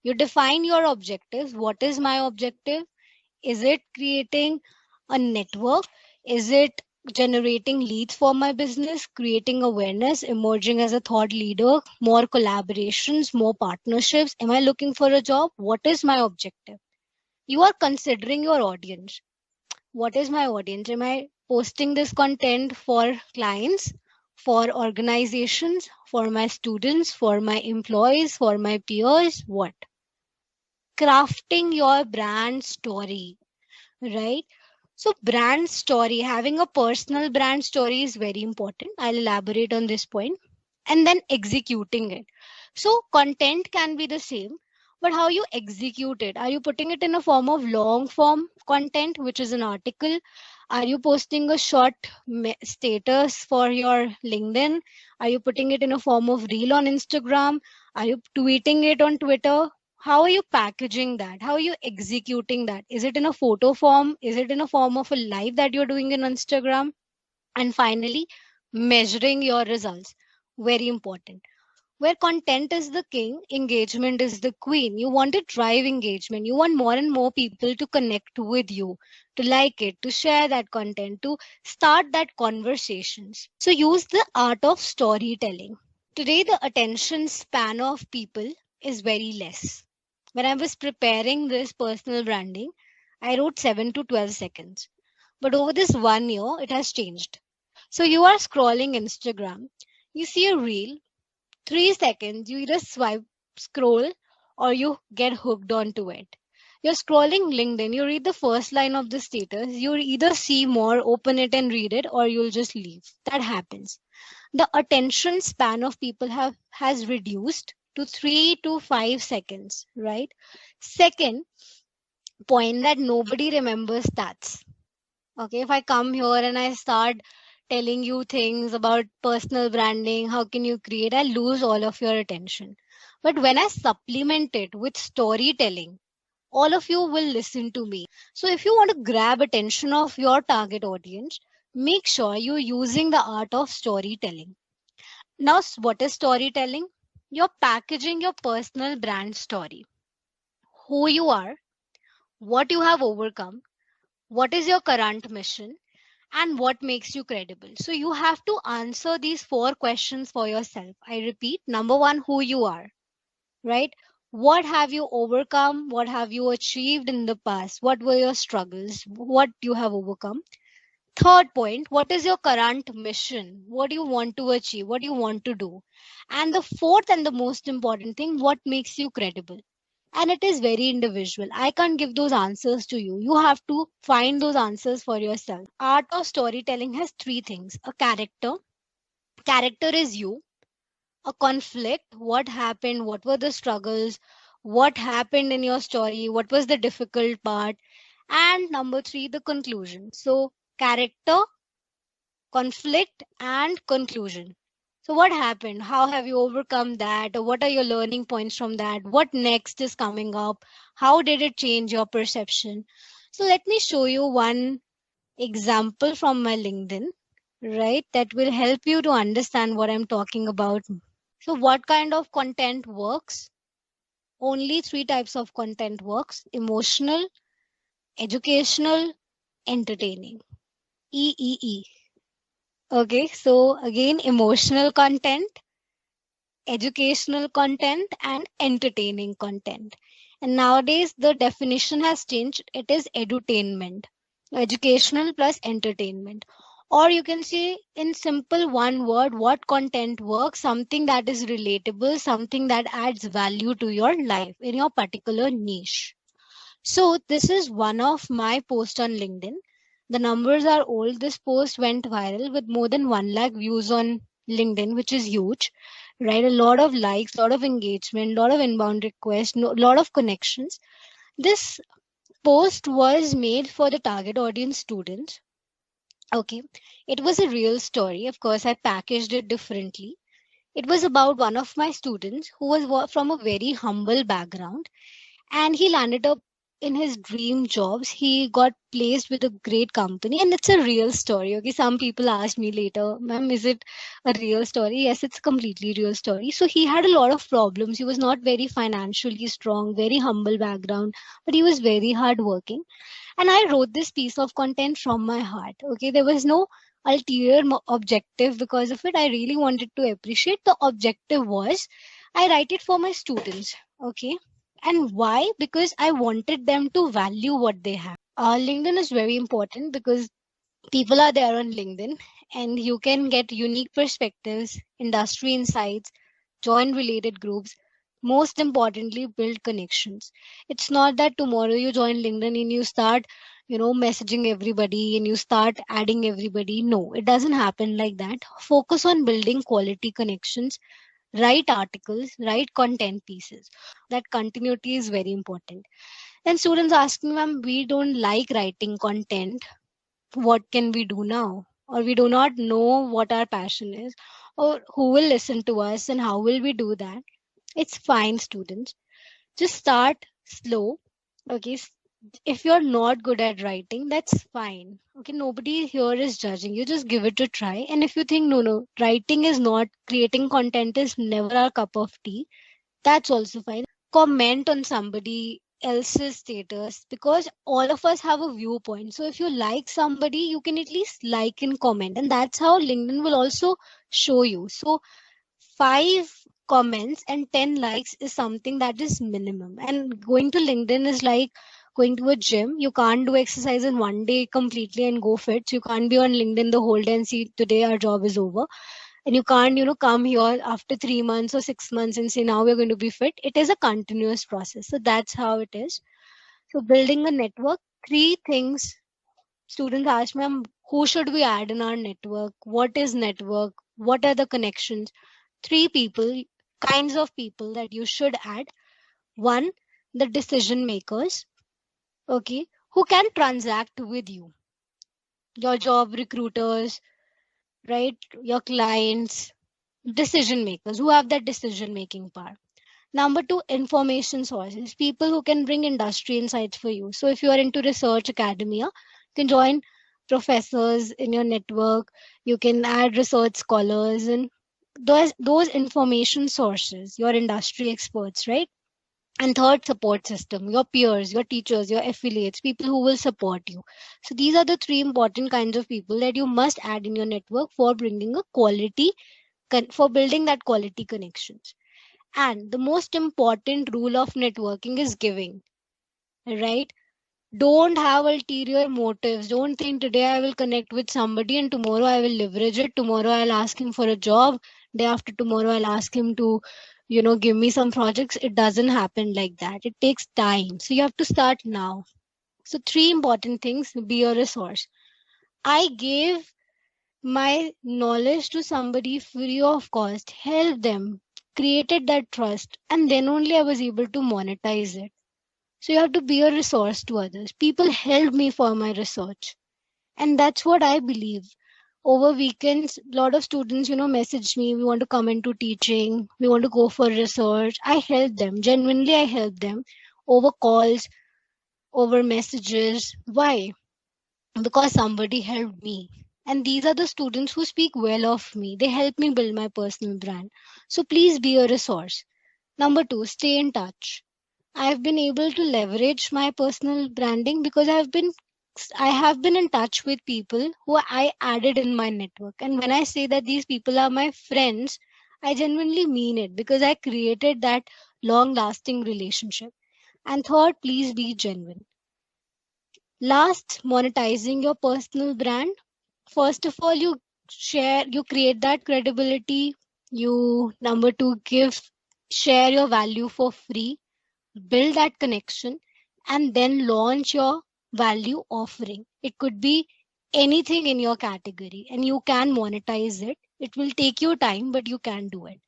You define your objectives. What is my objective? Is it creating a network? Is it generating leads for my business, creating awareness, emerging as a thought leader, more collaborations, more partnerships? Am I looking for a job? What is my objective? You are considering your audience. What is my audience? Am I posting this content for clients, for organizations, for my students, for my employees, for my peers? What? Crafting your brand story, right? So brand story, having a personal brand story is very important. I'll elaborate on this point. And then executing it. So content can be the same, but how you execute it? Are you putting it in a form of long form content, which is an article? Are you posting a short status for your LinkedIn? Are you putting it in a form of reel on Instagram? Are you tweeting it on Twitter? How are you packaging that? How are you executing that? Is it in a photo form? Is it in a form of a live that you're doing in Instagram? And finally, measuring your results. Very important. Where content is the king, engagement is the queen. You want to drive engagement. You want more and more people to connect with you, to like it, to share that content, to start that conversations. So use the art of storytelling. Today, the attention span of people is very less. When I was preparing this personal branding, I wrote 7 to 12 seconds. But over this 1 year, it has changed. So you are scrolling Instagram, you see a reel, 3 seconds, you either swipe, scroll, or you get hooked onto it. You're scrolling LinkedIn, you read the first line of the status, you either see more, open it and read it, or you'll just leave. That happens. The attention span of people has reduced to 3 to 5 seconds, right? Second point, that nobody remembers stats. Okay, if I come here and I start telling you things about personal branding, how can you create, I lose all of your attention. But when I supplement it with storytelling, all of you will listen to me. So if you want to grab attention of your target audience, make sure you're using the art of storytelling. Now, what is storytelling? You're packaging your personal brand story. Who you are, what you have overcome, what is your current mission, and what makes you credible. So you have to answer these 4 questions for yourself. I repeat, number one, who you are, right? What have you overcome? What have you achieved in the past? What were your struggles? What you have overcome? Third point, what is your current mission? What do you want to achieve? What do you want to do? And the fourth and the most important thing, what makes you credible? And it is very individual. I can't give those answers to you. You have to find those answers for yourself. Art of storytelling has 3 things. A character. Character is you. A conflict. What happened? What were the struggles? What happened in your story? What was the difficult part? And number 3, the conclusion. So character, conflict, and conclusion. So what happened? How have you overcome that? Or what are your learning points from that? What next is coming up? How did it change your perception? So let me show you one example from my LinkedIn, right? That will help you to understand what I'm talking about. So what kind of content works? Only 3 types of content works: emotional, educational, entertaining. EEE. Okay, so again, emotional content, educational content, and entertaining content. And nowadays the definition has changed. It is edutainment, educational plus entertainment. Or you can say in simple one word, what content works: something that is relatable, something that adds value to your life in your particular niche. So this is one of my posts on LinkedIn. The numbers are old. This post went viral with more than 1 lakh views on LinkedIn, which is huge, right? A lot of likes, a lot of engagement, a lot of inbound requests, a lot of connections. This post was made for the target audience students. Okay. It was a real story. Of course, I packaged it differently. It was about one of my students who was from a very humble background, and he landed up in his dream jobs, he got placed with a great company, and it's a real story. Okay, some people asked me later, ma'am, is it a real story? Yes, it's a completely real story. So he had a lot of problems. He was not very financially strong, very humble background, but he was very hardworking. And I wrote this piece of content from my heart. Okay, there was no ulterior objective because of it. I really wanted to appreciate. The objective was I write it for my students. Okay, and why? Because I wanted them to value what they have. LinkedIn is very important because people are there on LinkedIn, and you can get unique perspectives, industry insights, join related groups. Most importantly, build connections. It's not that tomorrow you join LinkedIn and you start, messaging everybody and you start adding everybody. No, it doesn't happen like that. Focus on building quality connections, write articles, write content pieces. That continuity is very important. And students ask me, ma'am, we don't like writing content. What can we do now? Or we do not know what our passion is, or who will listen to us, and how will we do that? It's fine, students. Just start slow. Okay. If you're not good at writing, that's fine. Okay. Nobody here is judging you. Just give it a try. And if you think, no, writing is not, creating content is never our cup of tea, that's also fine. Comment on somebody else's status because all of us have a viewpoint. So if you like somebody, you can at least like and comment, and that's how LinkedIn will also show you. So 5 comments and 10 likes is something that is minimum. And going to LinkedIn is like going to a gym. You can't do exercise in one day completely and go fit. So you can't be on LinkedIn the whole day and see today our job is over. And you can't, come here after 3 months or 6 months and say now we're going to be fit. It is a continuous process. So that's how it is. So building a network, 3 things. Students ask me, who should we add in our network? What is network? What are the connections? 3 kinds of people that you should add. One, the decision makers, okay, who can transact with you, your job recruiters, right? Your clients, decision makers who have that decision making power. Number 2, information sources, people who can bring industry insights for you. So if you are into research academia, you can join professors in your network, you can add research scholars, and those information sources, your industry experts, right? And third, support system, your peers, your teachers, your affiliates, people who will support you. So these are the 3 important kinds of people that you must add in your network for bringing a quality, for building that quality connections. And the most important rule of networking is giving, right? Don't have ulterior motives. Don't think today I will connect with somebody and tomorrow I will leverage it. Tomorrow I'll ask him for a job. Day after tomorrow I'll ask him to, give me some projects. It doesn't happen like that. It takes time. So you have to start now. So 3 important things, be a resource. I gave my knowledge to somebody free of cost, help them, created that trust, and then only I was able to monetize it. So you have to be a resource to others. People helped me for my research, and that's what I believe. Over weekends, a lot of students, message me, we want to come into teaching, we want to go for research. I help them, genuinely I help them, over calls, over messages. Why? Because somebody helped me. And these are the students who speak well of me. They help me build my personal brand. So please be a resource. Number 2, stay in touch. I've been able to leverage my personal branding because I have been in touch with people who I added in my network. And when I say that these people are my friends, I genuinely mean it because I created that long lasting relationship. And third, please be genuine. Last, monetizing your personal brand. First of all, you create that credibility. Number 2, share your value for free, build that connection, and then launch your value offering. It could be anything in your category and you can monetize it. It will take you time, but you can do it.